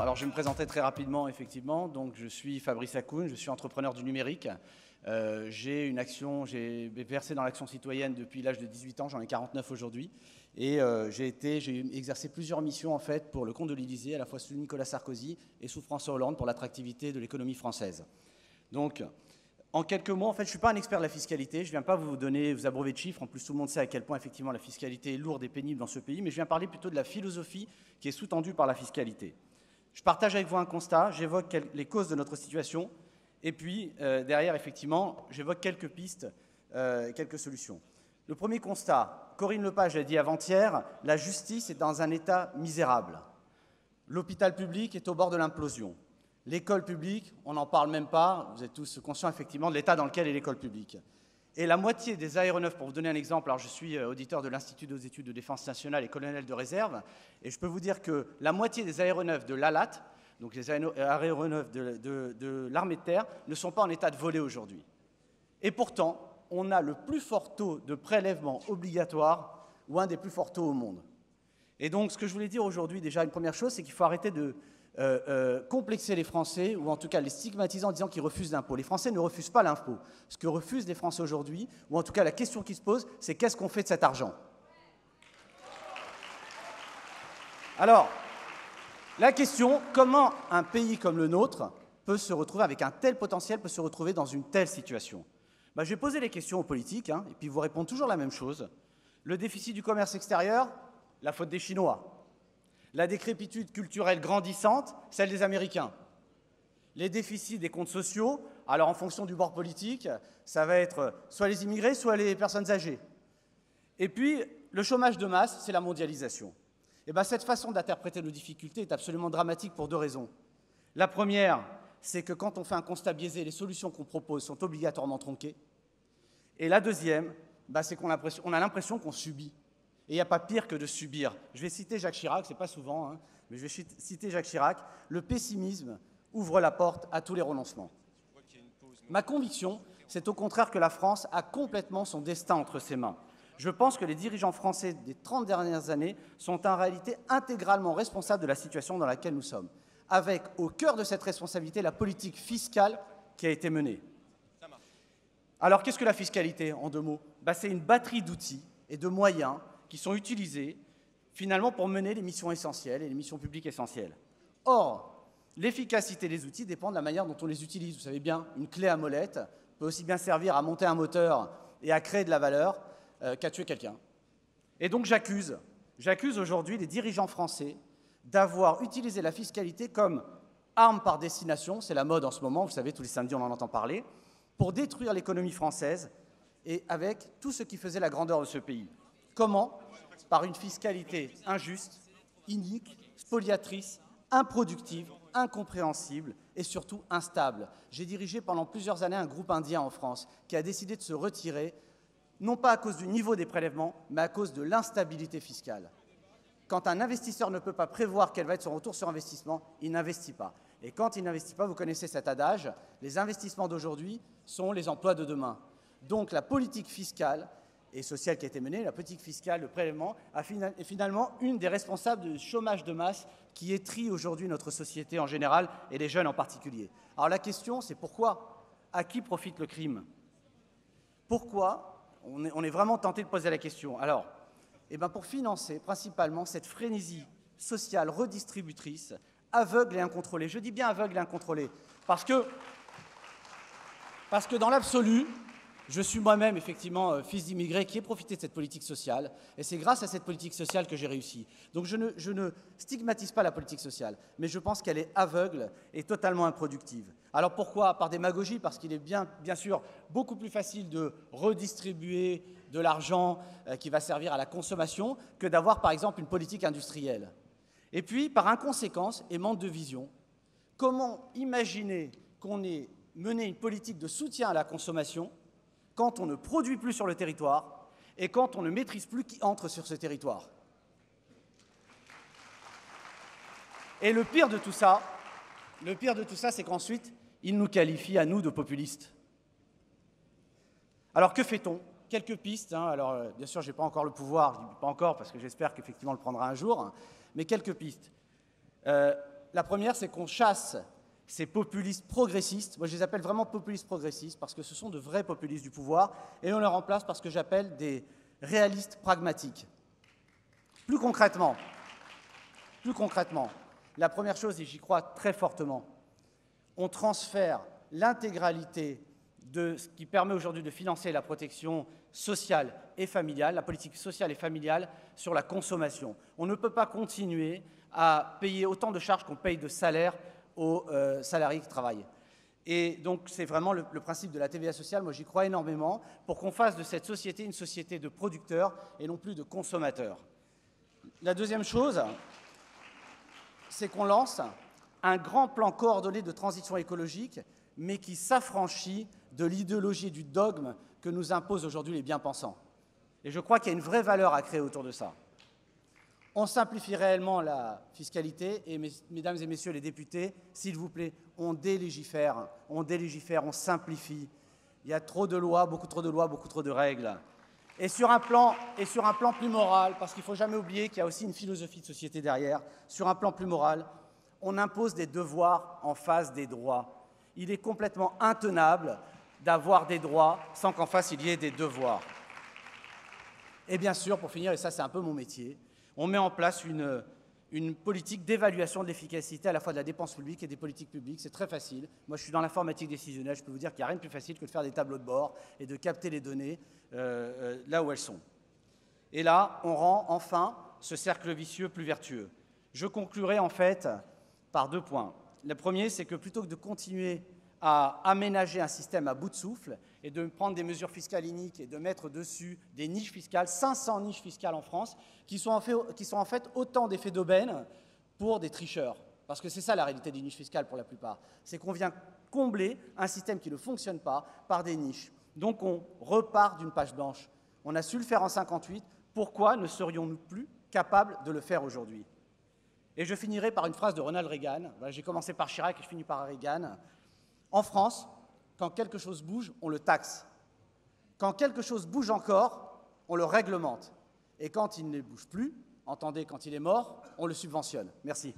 Alors, je vais me présenter très rapidement, effectivement. Donc, je suis Fabrice Hakoun, je suis entrepreneur du numérique. J'ai versé dans l'action citoyenne depuis l'âge de 18 ans, j'en ai 49 aujourd'hui. Et j'ai exercé plusieurs missions, en fait, pour le compte de l'Élysée, à la fois sous Nicolas Sarkozy et sous François Hollande, pour l'attractivité de l'économie française. Donc, en quelques mots, en fait, je ne suis pas un expert de la fiscalité, je ne viens pas vous abreuver de chiffres, en plus tout le monde sait à quel point effectivement la fiscalité est lourde et pénible dans ce pays, mais je viens parler plutôt de la philosophie qui est sous-tendue par la fiscalité. Je partage avec vous un constat, j'évoque les causes de notre situation, et puis derrière, effectivement, j'évoque quelques pistes, quelques solutions. Le premier constat, Corinne Lepage l'a dit avant-hier, la justice est dans un état misérable. L'hôpital public est au bord de l'implosion. L'école publique, on n'en parle même pas, vous êtes tous conscients effectivement de l'état dans lequel est l'école publique. Et la moitié des aéronefs, pour vous donner un exemple, alors je suis auditeur de l'Institut des études de défense nationale et colonel de réserve, et je peux vous dire que la moitié des aéronefs de l'ALAT, donc les aéronefs de l'armée de terre, ne sont pas en état de voler aujourd'hui. Et pourtant, on a le plus fort taux de prélèvement obligatoire, ou un des plus forts taux au monde. Et donc, ce que je voulais dire aujourd'hui, déjà, une première chose, c'est qu'il faut arrêter de complexer les Français, ou en tout cas les stigmatiser en disant qu'ils refusent l'impôt. Les Français ne refusent pas l'impôt. Ce que refusent les Français aujourd'hui, ou en tout cas la question qui se pose, c'est qu'est-ce qu'on fait de cet argent? Alors, la question, comment un pays comme le nôtre peut se retrouver, avec un tel potentiel, peut se retrouver dans une telle situation? Je vais poser les questions aux politiques, et puis vous répondent toujours la même chose. Le déficit du commerce extérieur, la faute des Chinois. La décrépitude culturelle grandissante, celle des Américains. Les déficits des comptes sociaux, alors en fonction du bord politique, ça va être soit les immigrés, soit les personnes âgées. Et puis, le chômage de masse, c'est la mondialisation. Et cette façon d'interpréter nos difficultés est absolument dramatique pour deux raisons. La première, c'est que quand on fait un constat biaisé, les solutions qu'on propose sont obligatoirement tronquées. Et la deuxième, c'est qu'on a l'impression qu'on subit. Et il n'y a pas pire que de subir. Je vais citer Jacques Chirac, c'est pas souvent, mais je vais citer Jacques Chirac. Le pessimisme ouvre la porte à tous les renoncements. Ma conviction, c'est au contraire que la France a complètement son destin entre ses mains. Je pense que les dirigeants français des 30 dernières années sont en réalité intégralement responsables de la situation dans laquelle nous sommes, avec au cœur de cette responsabilité la politique fiscale qui a été menée. Alors qu'est-ce que la fiscalité, en deux mots? C'est une batterie d'outils et de moyens qui sont utilisés finalement pour mener les missions essentielles et les missions publiques essentielles. Or, l'efficacité des outils dépend de la manière dont on les utilise. Vous savez bien, une clé à molette peut aussi bien servir à monter un moteur et à créer de la valeur qu'à tuer quelqu'un. Et donc j'accuse aujourd'hui les dirigeants français d'avoir utilisé la fiscalité comme arme par destination, c'est la mode en ce moment, vous savez, tous les samedis on en entend parler, pour détruire l'économie française et avec tout ce qui faisait la grandeur de ce pays. Comment? Par une fiscalité injuste, inique, spoliatrice, improductive, incompréhensible et surtout instable. J'ai dirigé pendant plusieurs années un groupe indien en France qui a décidé de se retirer, non pas à cause du niveau des prélèvements, mais à cause de l'instabilité fiscale. Quand un investisseur ne peut pas prévoir quel va être son retour sur investissement, il n'investit pas. Et quand il n'investit pas, vous connaissez cet adage, les investissements d'aujourd'hui sont les emplois de demain. Donc la politique fiscale et sociale qui a été menée, la politique fiscale, le prélèvement, est finalement une des responsables du chômage de masse qui étrille aujourd'hui notre société en général et les jeunes en particulier. Alors la question, c'est pourquoi? À qui profite le crime? Pourquoi? On est vraiment tenté de poser la question. Alors, pour financer principalement cette frénésie sociale redistributrice, aveugle et incontrôlée. Je dis bien aveugle et incontrôlée, parce que dans l'absolu, je suis moi-même, effectivement, fils d'immigrés qui ai profité de cette politique sociale, et c'est grâce à cette politique sociale que j'ai réussi. Donc je ne stigmatise pas la politique sociale, mais je pense qu'elle est aveugle et totalement improductive. Alors pourquoi? Par démagogie, parce qu'il est bien sûr beaucoup plus facile de redistribuer de l'argent qui va servir à la consommation que d'avoir, par exemple, une politique industrielle. Et puis, par inconséquence et manque de vision, comment imaginer qu'on ait mené une politique de soutien à la consommation quand on ne produit plus sur le territoire et quand on ne maîtrise plus qui entre sur ce territoire? Et le pire de tout ça, c'est qu'ensuite, il nous qualifie à nous de populistes. Alors que fait-on? Quelques pistes. Alors, bien sûr, je n'ai pas encore le pouvoir, je ne dis pas encore parce que j'espère qu'effectivement on le prendra un jour, mais quelques pistes. La première, c'est qu'on chasse ces populistes progressistes. Moi, je les appelle vraiment populistes progressistes parce que ce sont de vrais populistes du pouvoir et on les remplace par ce que j'appelle des réalistes pragmatiques. Plus concrètement, la première chose, et j'y crois très fortement, on transfère l'intégralité de ce qui permet aujourd'hui de financer la protection sociale et familiale, la politique sociale et familiale, sur la consommation. On ne peut pas continuer à payer autant de charges qu'on paye de salaires aux salariés qui travaillent. Et donc, c'est vraiment le principe de la TVA sociale. Moi, j'y crois énormément pour qu'on fasse de cette société une société de producteurs et non plus de consommateurs. La deuxième chose, c'est qu'on lance un grand plan coordonné de transition écologique, mais qui s'affranchit de l'idéologie et du dogme que nous imposent aujourd'hui les bien-pensants. Et je crois qu'il y a une vraie valeur à créer autour de ça. On simplifie réellement la fiscalité et, mesdames et messieurs les députés, s'il vous plaît, on délégifère, on simplifie. Il y a trop de lois, beaucoup trop de règles. Et sur un plan plus moral, parce qu'il ne faut jamais oublier qu'il y a aussi une philosophie de société derrière, sur un plan plus moral, on impose des devoirs en face des droits. Il est complètement intenable d'avoir des droits sans qu'en face il y ait des devoirs. Et bien sûr, pour finir, et ça c'est un peu mon métier, on met en place une politique d'évaluation de l'efficacité à la fois de la dépense publique et des politiques publiques. C'est très facile. Moi, je suis dans l'informatique décisionnelle. Je peux vous dire qu'il n'y a rien de plus facile que de faire des tableaux de bord et de capter les données là où elles sont. Et là, on rend enfin ce cercle vicieux plus vertueux. Je conclurai en fait par 2 points. Le premier, c'est que plutôt que de continuer à aménager un système à bout de souffle et de prendre des mesures fiscales iniques et de mettre dessus des niches fiscales, 500 niches fiscales en France, qui sont en fait autant d'effets d'aubaine pour des tricheurs. Parce que c'est ça la réalité des niches fiscales pour la plupart. C'est qu'on vient combler un système qui ne fonctionne pas par des niches. Donc on repart d'une page blanche. On a su le faire en 1958, pourquoi ne serions-nous plus capables de le faire aujourd'hui? Et je finirai par une phrase de Ronald Reagan. Voilà, j'ai commencé par Chirac et je finis par Reagan. En France, quand quelque chose bouge, on le taxe. Quand quelque chose bouge encore, on le réglemente. Et quand il ne bouge plus, entendez, quand il est mort, on le subventionne. Merci.